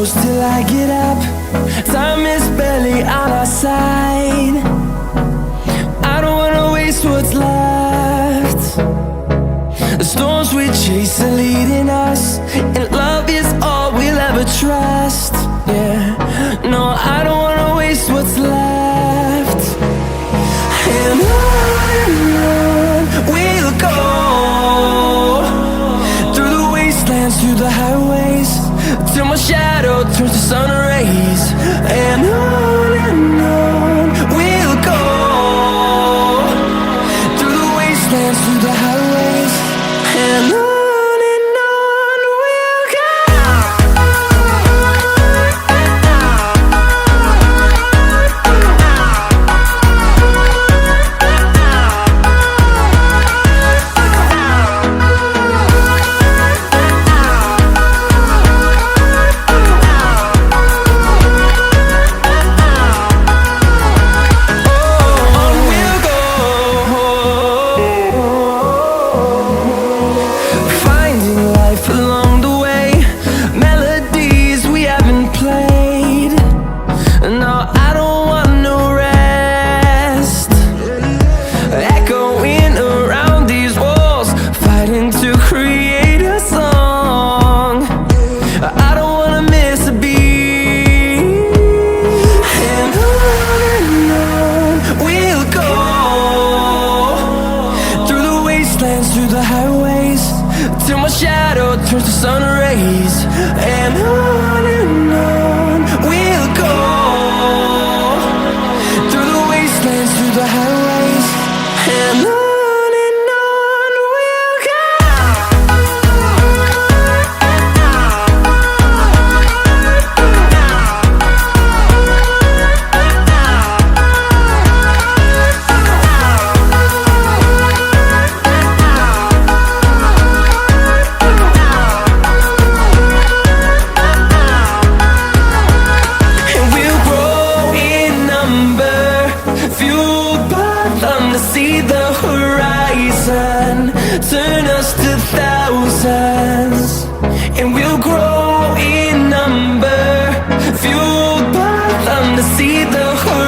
close till I get up. Time is barely on our side. I don't wanna waste what's left. The storms we chase are leading us, and love is all we'll ever trust. Yeah, no, I don't wanna waste what's left. And on we'll go, through the wastelands, through the highways, till my shadow turns to sun rays. And on we'll go, through the wastelands, through the highways, and on we'll go. Through the highways, till my shadow turns to sun rays. And on we'll go, through the wastelands, through the highways, and on we'll go. See the horizon turn us to thousands, and we'll grow in number, fueled by them to see the horizon.